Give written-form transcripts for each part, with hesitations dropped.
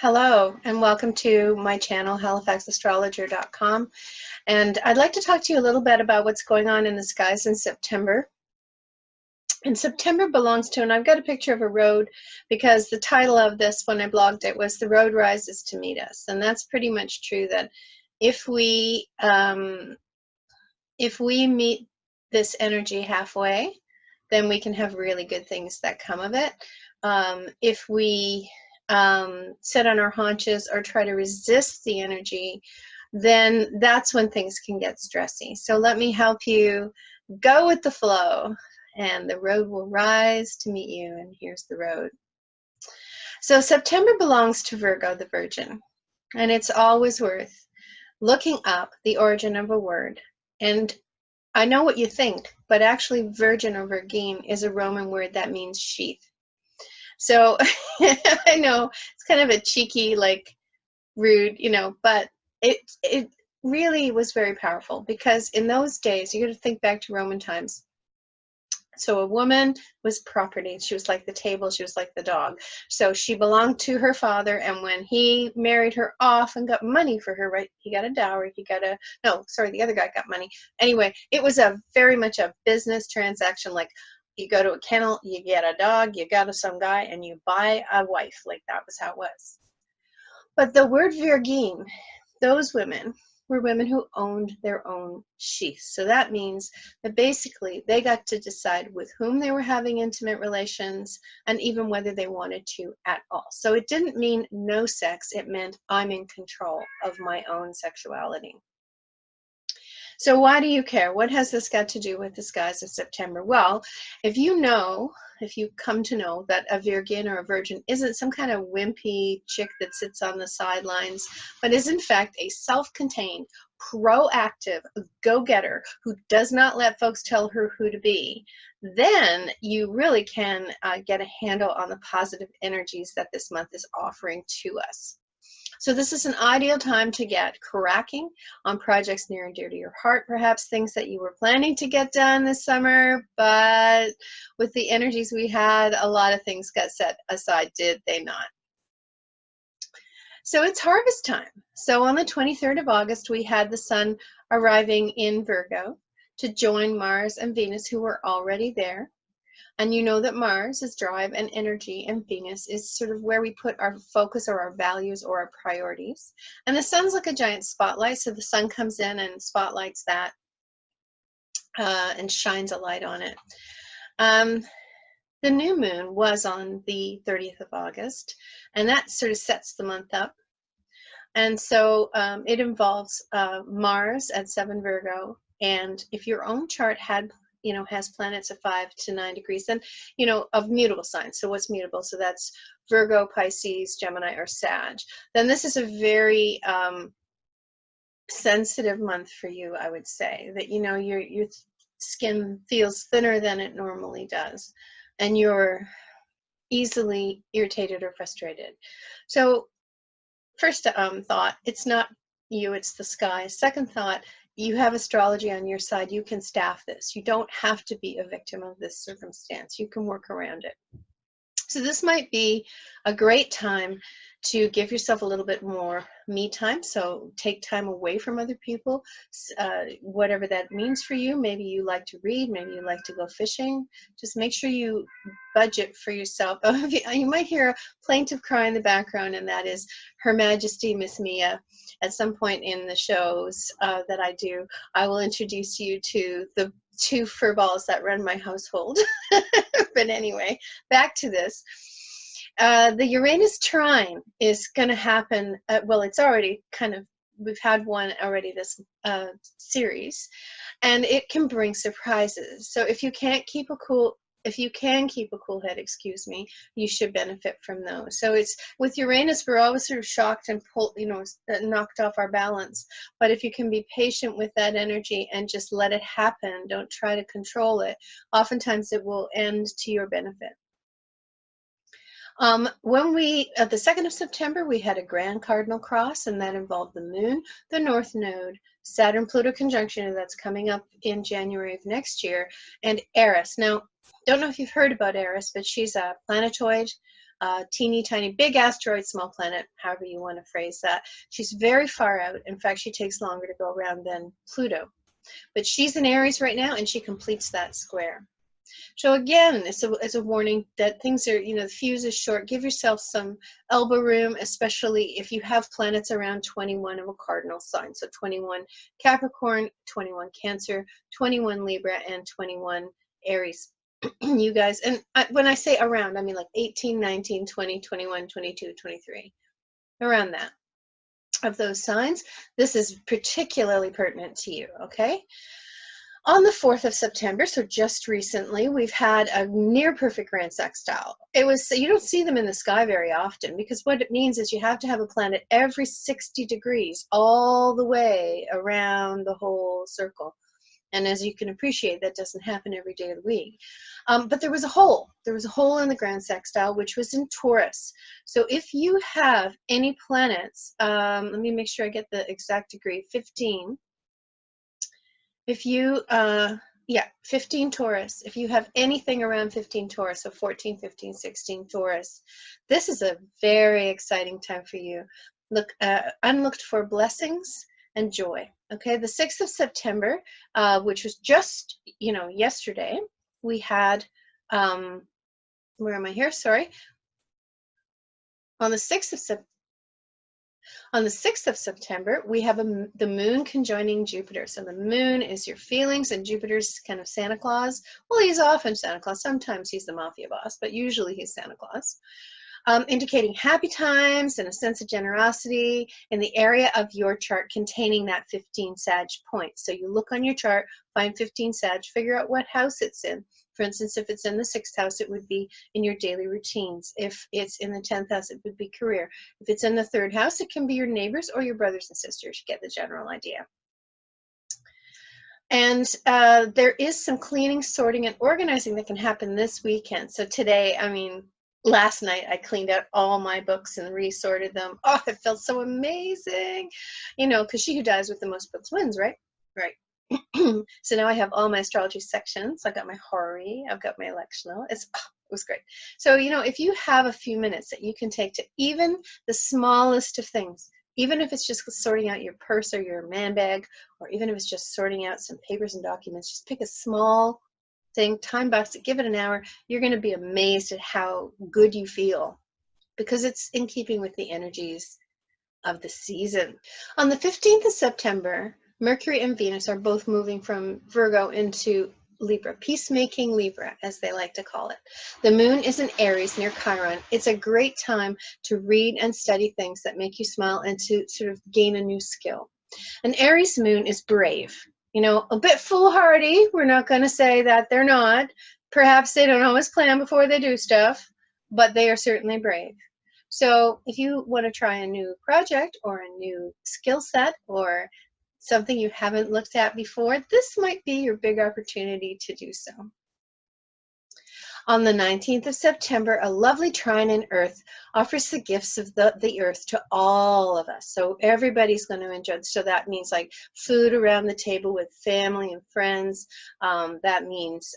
Hello and welcome to my channel, halifaxastrologer.com. And I'd like to talk to you a little bit about what's going on in the skies in September. And September belongs to, and I've got a picture of a road because the title of this when I blogged it was "The Road Rises to Meet Us." And that's pretty much true, that if we meet this energy halfway, then we can have really good things that come of it. If we sit on our haunches or try to resist the energy, then that's when things can get stressy. So let me help you go with the flow, and the road will rise to meet you. And here's the road. So September belongs to Virgo, the Virgin, and it's always worth looking up the origin of a word. And I know what you think, but actually virgin or virgin is a Roman word that means sheath. So I know it's kind of a cheeky, like rude, but it really was very powerful, because in those days, you got to think back to Roman times. So a woman was property. She was like the table. She was like the dog. So she belonged to her father. And when he married her off and got money for her, right, he got a dowry. The other guy got money. Anyway, it was very much a business transaction. Like, you go to a kennel, you get a dog, you got some guy, and you buy a wife. Like, that was how it was. But the word virgin, those women were women who owned their own sheaths. So that means that basically they got to decide with whom they were having intimate relations, and even whether they wanted to at all. So it didn't mean no sex. It meant I'm in control of my own sexuality. So why do you care? What has this got to do with the skies of September? Well, if you come to know that a virgin or a virgin isn't some kind of wimpy chick that sits on the sidelines, but is in fact a self-contained, proactive go-getter who does not let folks tell her who to be, then you really can get a handle on the positive energies that this month is offering to us. So this is an ideal time to get cracking on projects near and dear to your heart, perhaps things that you were planning to get done this summer, but with the energies we had, a lot of things got set aside, did they not? So it's harvest time. So on the 23rd of August, we had the sun arriving in Virgo to join Mars and Venus, who were already there. And you know that Mars is drive and energy, and Venus is sort of where we put our focus or our values or our priorities. And the sun's like a giant spotlight, so the sun comes in and spotlights that and shines a light on it. The new moon was on the 30th of August, and that sort of sets the month up. And so it involves Mars at 7 Virgo, and if your own chart has planets of 5 to 9 degrees, then, of mutable signs. So what's mutable? So that's Virgo, Pisces, Gemini, or Sag. Then this is a very sensitive month for you, I would say. That, your skin feels thinner than it normally does, and you're easily irritated or frustrated. So first thought, it's not you, it's the sky. Second thought, you have astrology on your side. You can staff this. You don't have to be a victim of this circumstance. You can work around it. So this might be a great time to give yourself a little bit more me time. So take time away from other people, whatever that means for you. Maybe you like to read, maybe you like to go fishing. Just make sure you budget for yourself. You might hear a plaintive cry in the background, and that is Her Majesty Miss Mia. At some point in the shows that I do, I will introduce you to the 2 fur balls that run my household. But anyway, back to this. The Uranus trine is going to happen, well, it's already we've had one already this series, and it can bring surprises. So if you can keep a cool head, you should benefit from those. So it's with Uranus, we're always sort of shocked and knocked off our balance. But if you can be patient with that energy and just let it happen, don't try to control it, oftentimes it will end to your benefit. The 2nd of September, we had a grand cardinal cross, and that involved the moon, the north node, Saturn-Pluto conjunction, that's coming up in January of next year, and Eris. Now, don't know if you've heard about Eris, but she's a planetoid teeny tiny, big asteroid, small planet, however you want to phrase that. She's very far out. In fact, she takes longer to go around than Pluto. But she's in Aries right now, and she completes that square. So again, it's a warning that things are, the fuse is short. Give yourself some elbow room, especially if you have planets around 21 of a cardinal sign. So 21 Capricorn, 21 Cancer, 21 Libra, and 21 Aries. You guys, and when I say around, I mean like 18, 19, 20, 21, 22, 23, around that of those signs. This is particularly pertinent to you, okay? On the 4th of September, so just recently, we've had a near perfect grand sextile. You don't see them in the sky very often, because what it means is you have to have a planet every 60 degrees all the way around the whole circle. And as you can appreciate, that doesn't happen every day of the week. But there was a hole. There was a hole in the grand sextile, which was in Taurus. So if you have any planets, let me make sure I get the exact degree, 15. If you, 15 Taurus, if you have anything around 15 Taurus, so 14, 15, 16 Taurus, this is a very exciting time for you. Look, unlooked for blessings and joy. Okay, the 6th of September, which was just, yesterday, we had, where am I here? Sorry. On the 6th of September, we have the moon conjoining Jupiter. So the moon is your feelings, and Jupiter's kind of Santa Claus. Well, he's often Santa Claus. Sometimes he's the mafia boss, but usually he's Santa Claus. Indicating happy times and a sense of generosity in the area of your chart containing that 15 Sag point. So you look on your chart, find 15 Sag, figure out what house it's in. For instance, if it's in the 6th house, it would be in your daily routines. If it's in the 10th house, it would be career. If it's in the 3rd house, it can be your neighbors or your brothers and sisters. You get the general idea. And there is some cleaning, sorting, and organizing that can happen this weekend. So today, last night I cleaned out all my books and resorted them. Oh, it felt so amazing. Because she who dies with the most books wins, right? Right. So now I have all my astrology sections. I've got my horary, I've got my electional. It was great. So, if you have a few minutes that you can take to even the smallest of things, even if it's just sorting out your purse or your man bag, or even if it's just sorting out some papers and documents, just pick a small thing, time box it, give it an hour. You're going to be amazed at how good you feel, because it's in keeping with the energies of the season. On the 15th of September, Mercury and Venus are both moving from Virgo into Libra, peacemaking Libra, as they like to call it. The moon is in Aries near Chiron. It's a great time to read and study things that make you smile and to sort of gain a new skill. An Aries moon is brave, a bit foolhardy. We're not going to say that they're not. Perhaps they don't always plan before they do stuff, but they are certainly brave. So if you want to try a new project or a new skill set or something you haven't looked at before, this might be your big opportunity to do so. On the 19th of September, a lovely trine in Earth offers the gifts of the Earth to all of us. So everybody's going to enjoy it. So that means like food around the table with family and friends. That means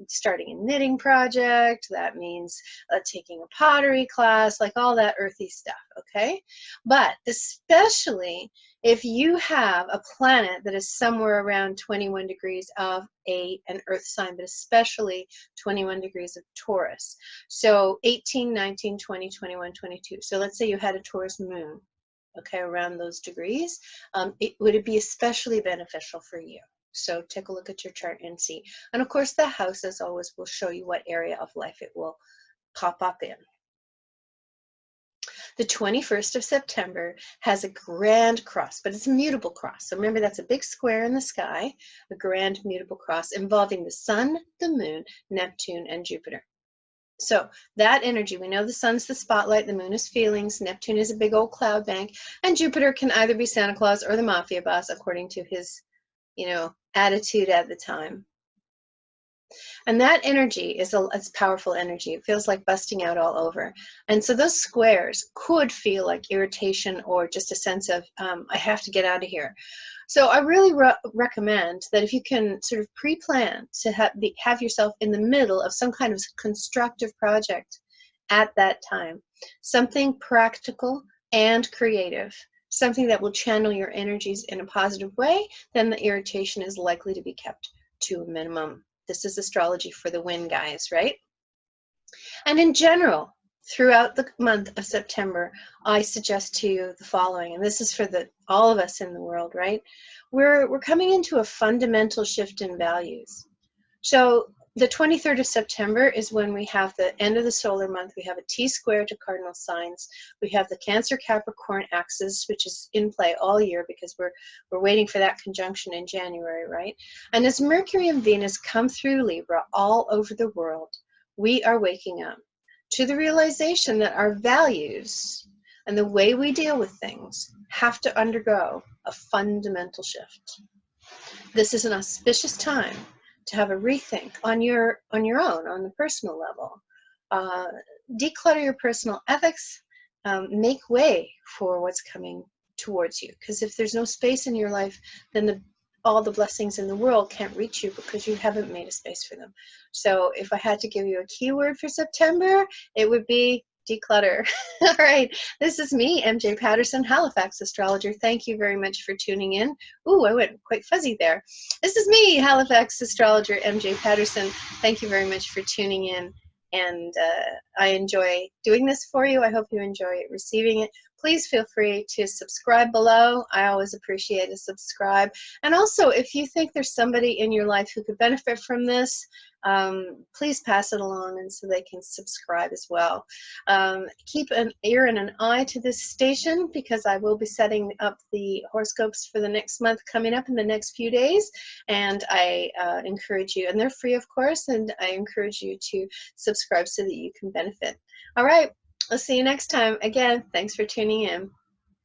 starting a knitting project. That means taking a pottery class, like all that earthy stuff, okay? But especially if you have a planet that is somewhere around 21 degrees of an earth sign, but especially 21 degrees of Taurus. So 18, 19, 20, 21, 22. So let's say you had a Taurus moon, okay, around those degrees. Would it be especially beneficial for you? So take a look at your chart and see. And of course, the house, as always, will show you what area of life it will pop up in. The 21st of September has a grand cross, but it's a mutable cross. So remember, that's a big square in the sky, a grand mutable cross involving the sun, the moon, Neptune, and Jupiter. So that energy, we know the sun's the spotlight, the moon is feelings, Neptune is a big old cloud bank, and Jupiter can either be Santa Claus or the mafia boss according to his, attitude at the time. And that energy is it's powerful energy. It feels like busting out all over. And so those squares could feel like irritation or just a sense of, I have to get out of here. So I really recommend that if you can sort of pre-plan to have yourself in the middle of some kind of constructive project at that time. Something practical and creative, something that will channel your energies in a positive way, then the irritation is likely to be kept to a minimum. This is astrology for the win, guys, right? And in general, throughout the month of September, I suggest to you the following, and this is for all of us in the world, right? We're coming into a fundamental shift in values. So the 23rd of September is when we have the end of the solar month. We have a T-square to cardinal signs. We have the Cancer-Capricorn axis, which is in play all year because we're waiting for that conjunction in January, right? And as Mercury and Venus come through Libra all over the world, we are waking up to the realization that our values and the way we deal with things have to undergo a fundamental shift. This is an auspicious time to have a rethink on your own, on the personal level. Declutter your personal ethics, make way for what's coming towards you. Because if there's no space in your life, then all the blessings in the world can't reach you because you haven't made a space for them. So if I had to give you a keyword for September, it would be declutter. All right, this is me, MJ Patterson, Halifax Astrologer. Thank you very much for tuning in. Ooh, I went quite fuzzy there. This is me, Halifax Astrologer, MJ Patterson. Thank you very much for tuning in. And I enjoy doing this for you. I hope you enjoy receiving it. Please feel free to subscribe below. I always appreciate a subscribe. And also, if you think there's somebody in your life who could benefit from this, please pass it along and so they can subscribe as well. Keep an ear and an eye to this station because I will be setting up the horoscopes for the next month coming up in the next few days, and I encourage you, and they're free of course, and I encourage you to subscribe so that you can benefit. All right, I'll see you next time. Again, thanks for tuning in.